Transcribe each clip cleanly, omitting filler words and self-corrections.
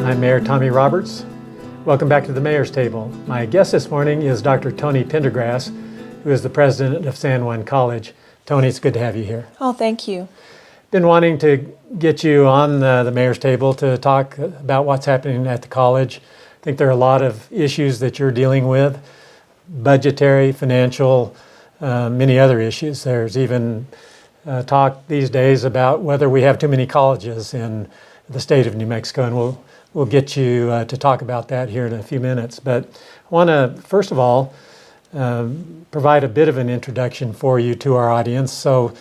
I'm Mayor Tommy Roberts. Welcome back to the Mayor's Table. My guest this morning is Dr. Toni Pendergrass, who is the president of San Juan College. Toni, it's good to have you here. Oh, thank you. Been wanting to get you on the Mayor's Table to talk about what's happening at the college. I think there are a lot of issues that you're dealing with, budgetary, financial, many other issues. There's even talk these days about whether we have too many colleges in the state of New Mexico, and we'll get you to talk about that here in a few minutes. But I want to, first of all, provide a bit of an introduction for you to our audience. So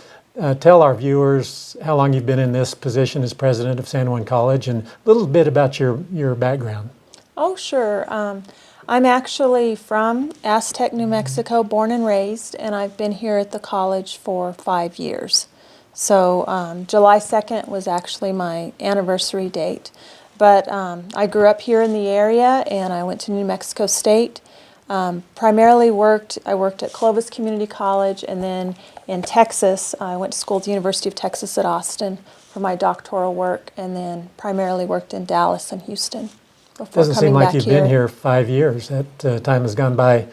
tell our viewers how long you've been in this position as president of San Juan College and a little bit about your background. Oh, sure. I'm actually from Aztec, New Mexico, born and raised, and I've been here at the college for 5 years. So July 2nd was actually my anniversary date. But I grew up here in the area, and I went to New Mexico State. Primarily I worked at Clovis Community College, and then in Texas, I went to school at the University of Texas at Austin for my doctoral work, and then primarily worked in Dallas and Houston before Doesn't coming seem like back you've here. been here 5 years. That time has gone by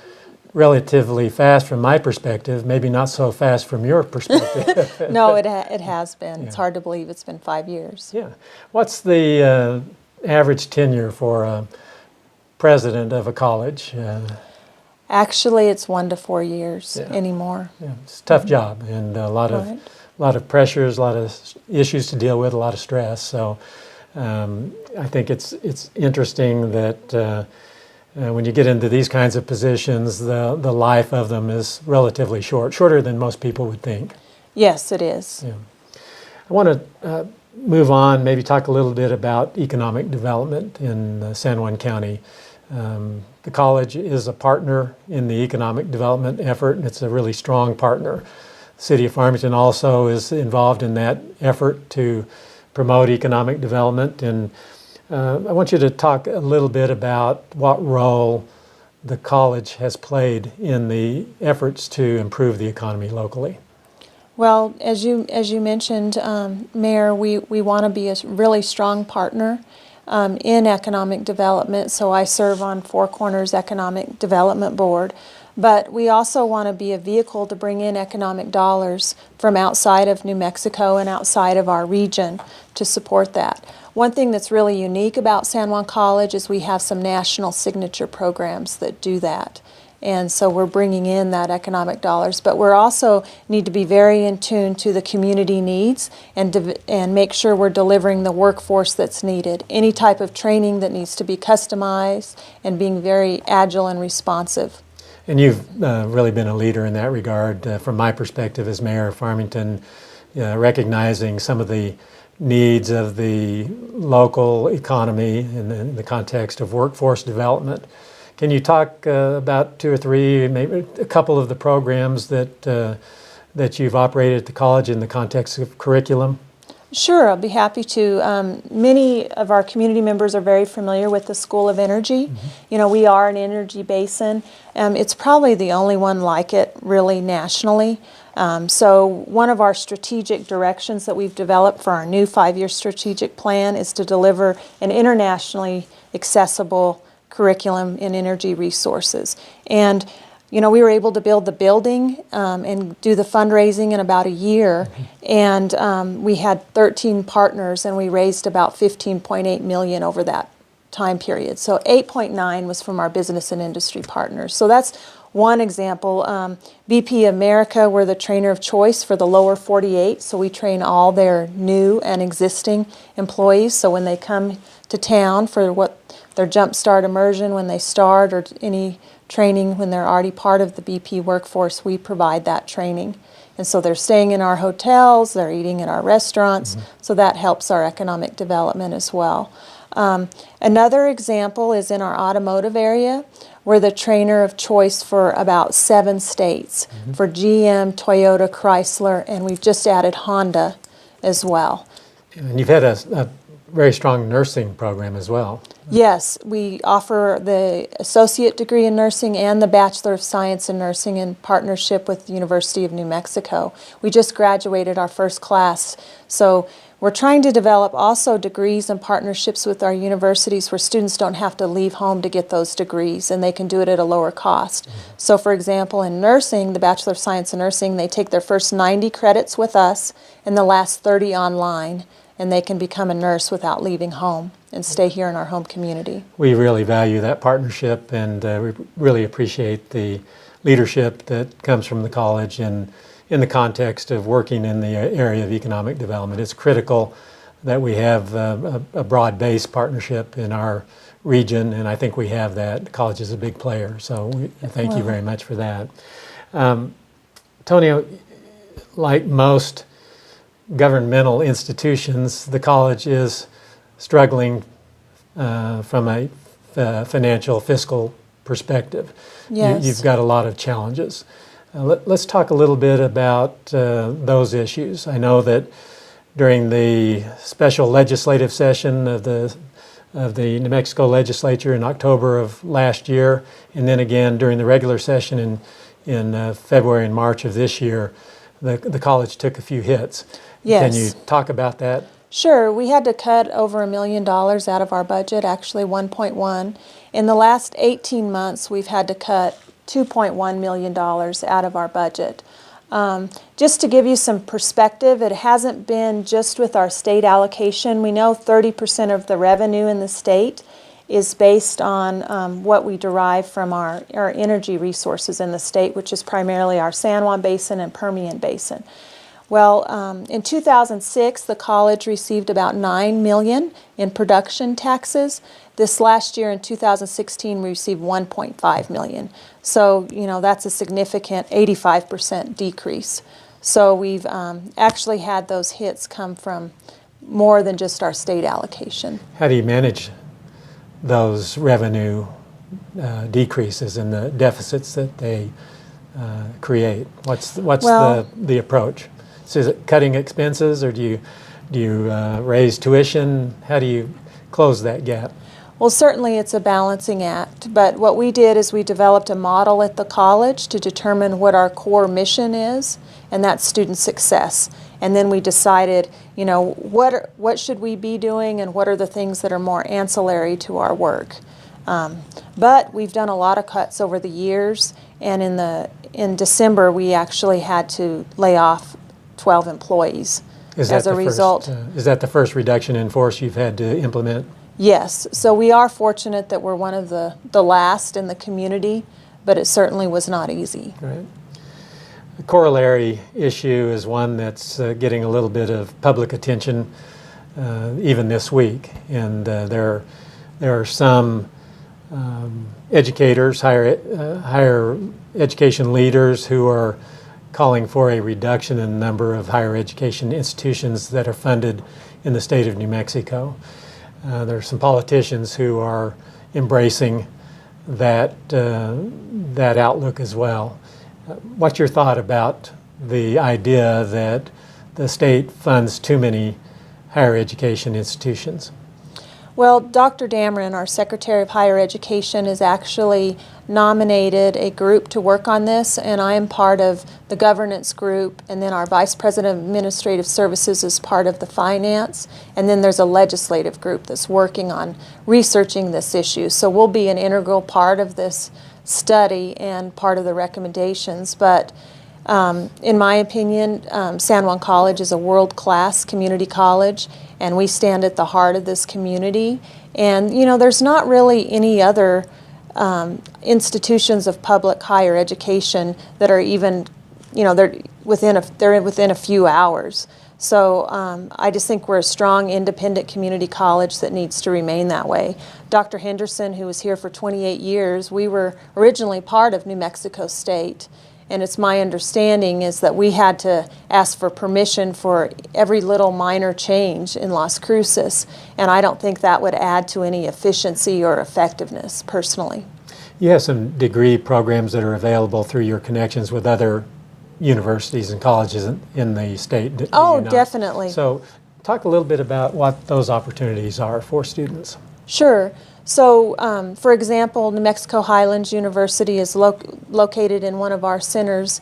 relatively fast from my perspective, maybe not so fast from your perspective. No, it has been. Yeah. It's hard to believe it's been 5 years. Yeah. What's the average tenure for a president of a college? Actually, it's 1 to 4 years anymore. Yeah, it's a tough job, and a lot of pressures, a lot of issues to deal with, a lot of stress. So I think it's interesting that when you get into these kinds of positions, the life of them is relatively shorter than most people would think. Yes, it is. Yeah. I want to move on, maybe talk a little bit about economic development in San Juan County. The college is a partner in the economic development effort, and it's a really strong partner. The city of Farmington also is involved in that effort to promote economic development, and I want you to talk a little bit about what role the college has played in the efforts to improve the economy locally. Well, as you mentioned, Mayor, we want to be a really strong partner in economic development. So I serve on Four Corners Economic Development Board. But we also want to be a vehicle to bring in economic dollars from outside of New Mexico and outside of our region to support that. One thing that's really unique about San Juan College is we have some national signature programs that do that. And so we're bringing in that economic dollars, but we're also need to be very in tune to the community needs and make sure we're delivering the workforce that's needed. Any type of training that needs to be customized and being very agile and responsive. And you've really been a leader in that regard, from my perspective as mayor of Farmington, recognizing some of the needs of the local economy in the context of workforce development. Can you talk about 2 or 3, maybe a couple of the programs that you've operated at the college in the context of curriculum? Sure, I'll be happy to. Many of our community members are very familiar with the School of Energy. Mm-hmm. You know, we are an energy basin. It's probably the only one like it really nationally. So one of our strategic directions that we've developed for our new 5-year strategic plan is to deliver an internationally accessible curriculum in energy resources. And you know, we were able to build the building and do the fundraising in about a year, and we had 13 partners, and we raised about $15.8 million over that time period. So 8.9 was from our business and industry partners. So that's one example. BP America, we're the trainer of choice for the lower 48, so we train all their new and existing employees. So when they come to town for their Jumpstart immersion when they start, or any training when they're already part of the BP workforce, we provide that training. And so they're staying in our hotels, they're eating in our restaurants, so that helps our economic development as well. Another example is in our automotive area. We're the trainer of choice for about 7 states, for GM, Toyota, Chrysler, and we've just added Honda as well. And you've had a very strong nursing program as well. Yes, we offer the associate degree in nursing and the Bachelor of Science in Nursing in partnership with the University of New Mexico. We just graduated our first class, so We're trying to develop also degrees and partnerships with our universities where students don't have to leave home to get those degrees, and they can do it at a lower cost. So for example, in nursing, the Bachelor of Science in Nursing, they take their first 90 credits with us and the last 30 online, and they can become a nurse without leaving home and stay here in our home community. We really value that partnership, and we really appreciate the leadership that comes from the college and in the context of working in the area of economic development. It's critical that we have a broad-based partnership in our region, and I think we have that. The college is a big player, so thank you very much for that. Toni, like most governmental institutions, the college is struggling from a financial, fiscal perspective. Yes. You've got a lot of challenges. Let's talk a little bit about those issues. I know that during the special legislative session of the New Mexico legislature in October of last year, and then again during the regular session in February and March of this year, the college took a few hits. Yes. Can you talk about that? Sure. We had to cut over $1 million out of our budget, actually 1.1. In the last 18 months, we've had to cut $2.1 million out of our budget. Just to give you some perspective, it hasn't been just with our state allocation. We know 30% of the revenue in the state is based on what we derive from our energy resources in the state, which is primarily our San Juan Basin and Permian Basin. Well, in 2006, the college received about $9 million in production taxes. This last year, in 2016, we received $1.5 million. So, that's a significant 85% decrease. So we've actually had those hits come from more than just our state allocation. How do you manage those revenue decreases and the deficits that they create? What's the approach? So is it cutting expenses, or do you raise tuition? How do you close that gap? Well, certainly it's a balancing act, but what we did is we developed a model at the college to determine what our core mission is, and that's student success. And then we decided, what should we be doing, and what are the things that are more ancillary to our work. But we've done a lot of cuts over the years, and in December we actually had to lay off 12 employees as a result. Is that the first reduction in force you've had to implement? Yes. So we are fortunate that we're one of the last in the community, but it certainly was not easy. Right. The corollary issue is one that's getting a little bit of public attention even this week, and there are some educators, higher education leaders who are calling for a reduction in the number of higher education institutions that are funded in the state of New Mexico. There are some politicians who are embracing that outlook as well. What's your thought about the idea that the state funds too many higher education institutions? Well, Dr. Dameron, our Secretary of Higher Education, has actually nominated a group to work on this, and I am part of the governance group, and then our Vice President of Administrative Services is part of the finance, and then there's a legislative group that's working on researching this issue. So we'll be an integral part of this study and part of the recommendations, but in my opinion, San Juan College is a world-class community college, and we stand at the heart of this community. And there's not really any other institutions of public higher education that are even, they're within a few hours. So I just think we're a strong, independent community college that needs to remain that way. Dr. Henderson, who was here for 28 years, we were originally part of New Mexico State. And it's my understanding is that we had to ask for permission for every little minor change in Las Cruces, and I don't think that would add to any efficiency or effectiveness, personally. You have some degree programs that are available through your connections with other universities and colleges in the state. Do Oh, you not? Definitely. So talk a little bit about what those opportunities are for students. Sure. So, for example, New Mexico Highlands University is located in one of our centers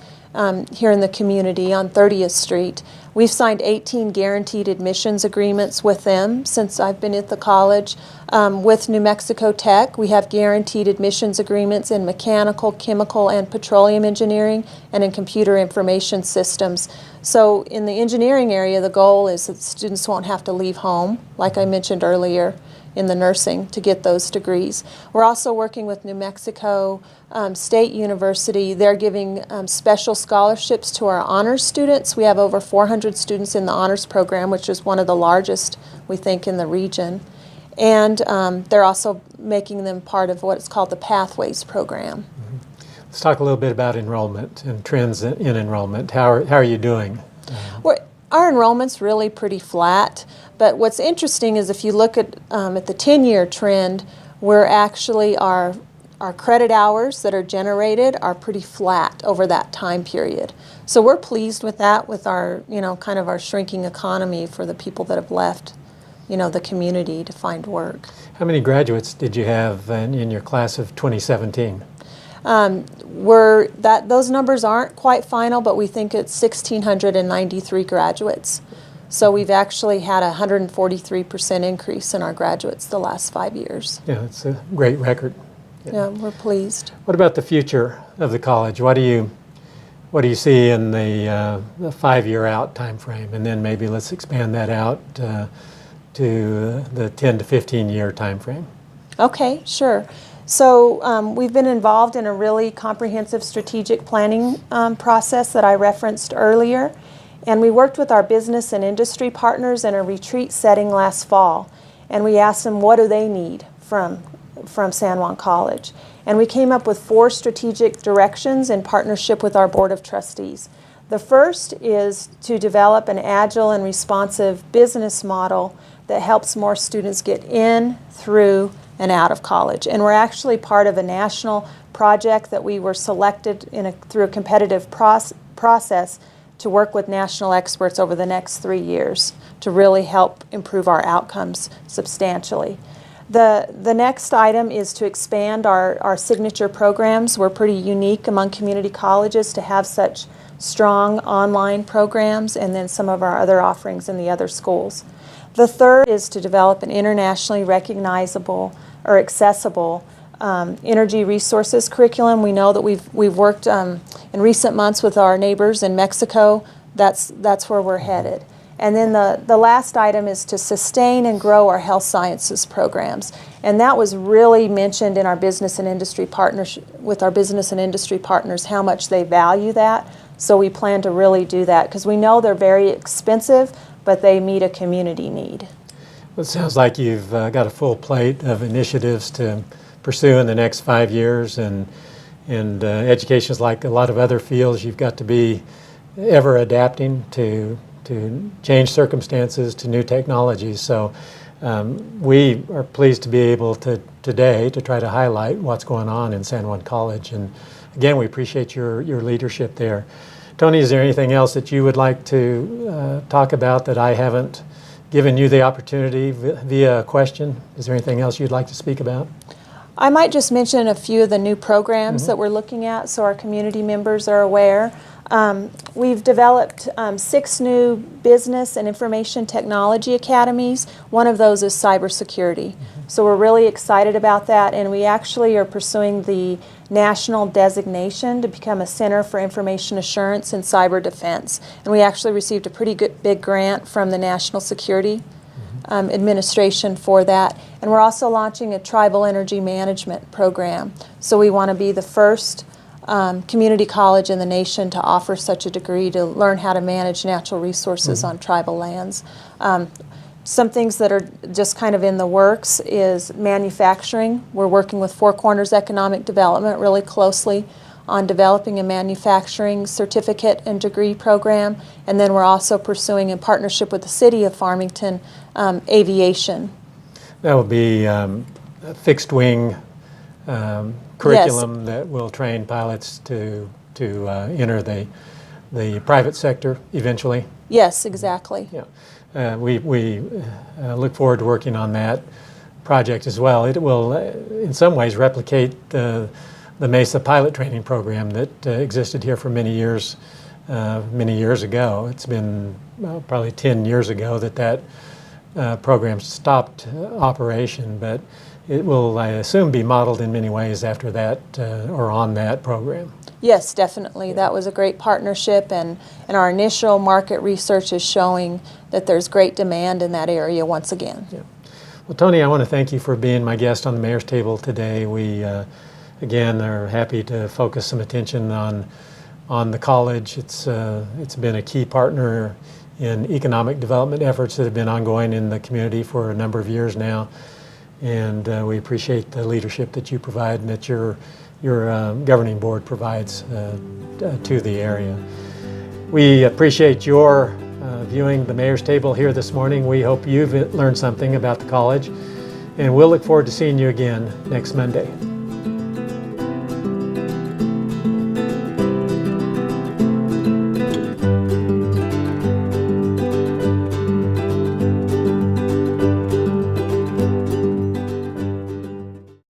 here in the community on 30th Street. We've signed 18 guaranteed admissions agreements with them since I've been at the college. With New Mexico Tech, we have guaranteed admissions agreements in mechanical, chemical, and petroleum engineering, and in computer information systems. So in the engineering area, the goal is that students won't have to leave home, like I mentioned earlier, in the nursing to get those degrees. We're also working with New Mexico State University. They're giving special scholarships to our honors students. We have over 400 students in the honors program, which is one of the largest, we think, in the region. And they're also making them part of what is called the Pathways program. Let's talk a little bit about enrollment and trends in enrollment. How are you doing? Our enrollment's really pretty flat, but what's interesting is if you look at the 10-year trend, we're actually, our credit hours that are generated are pretty flat over that time period. So we're pleased with that, with our, kind of our shrinking economy for the people that have left, the community to find work. How many graduates did you have in your class of 2017? Those numbers aren't quite final, but we think it's 1,693 graduates. So we've actually had a 143% increase in our graduates the last 5 years. Yeah, it's a great record. Yeah, we're pleased. What about the future of the college? What do you see in the 5-year out time frame? And then maybe let's expand that out to the 10 to 15-year time frame. Okay, sure. So we've been involved in a really comprehensive strategic planning process that I referenced earlier. And we worked with our business and industry partners in a retreat setting last fall. And we asked them what do they need from San Juan College. And we came up with 4 strategic directions in partnership with our Board of Trustees. The first is to develop an agile and responsive business model that helps more students get in, through, and out of college. And we're actually part of a national project that we were selected through a competitive process to work with national experts over the next 3 years to really help improve our outcomes substantially. The next item is to expand our signature programs. We're pretty unique among community colleges to have such strong online programs, and then some of our other offerings in the other schools. The third is to develop an internationally recognizable or accessible energy resources curriculum. We know that we've worked in recent months with our neighbors in Mexico. That's where we're headed. And then the last item is to sustain and grow our health sciences programs. And that was really mentioned in our business and industry partnership with our business and industry partners, how much they value that. So we plan to really do that because we know they're very expensive, but they meet a community need. Well, it sounds like you've got a full plate of initiatives to pursue in the next 5 years, and education is like a lot of other fields. You've got to be ever adapting to change circumstances, to new technologies. So we are pleased to be able to today to try to highlight what's going on in San Juan College. And again, we appreciate your leadership there. Toni, is there anything else that you would like to talk about that I haven't given you the opportunity via a question? Is there anything else you'd like to speak about? I might just mention a few of the new programs that we're looking at so our community members are aware. We've developed 6 new business and information technology academies. One of those is cybersecurity. So we're really excited about that, and we actually are pursuing the national designation to become a Center for Information Assurance and Cyber Defense. And we actually received a pretty good big grant from the National Security Administration for that. And we're also launching a tribal energy management program. So we want to be the first community college in the nation to offer such a degree to learn how to manage natural resources on tribal lands. Some things that are just kind of in the works is manufacturing. We're working with Four Corners Economic Development really closely on developing a manufacturing certificate and degree program. And then we're also pursuing, in partnership with the City of Farmington, aviation. That will be a fixed wing curriculum that will train pilots to enter the private sector eventually. Yes, exactly. Yeah. We look forward to working on that project as well. It will, in some ways, replicate the Mesa pilot training program that existed here for many years many years ago. It's been probably 10 years ago that program stopped operation, but it will, I assume, be modeled in many ways after that or on that program. Yes, definitely. That was a great partnership, and our initial market research is showing that there's great demand in that area once again. Yeah. Well, Toni, I want to thank you for being my guest on the Mayor's Table today. We, again, are happy to focus some attention on the college. It's been a key partner in economic development efforts that have been ongoing in the community for a number of years now. And we appreciate the leadership that you provide and that your governing board provides to the area. We appreciate your viewing the Mayor's Table here this morning. We hope you've learned something about the college, and we'll look forward to seeing you again next Monday.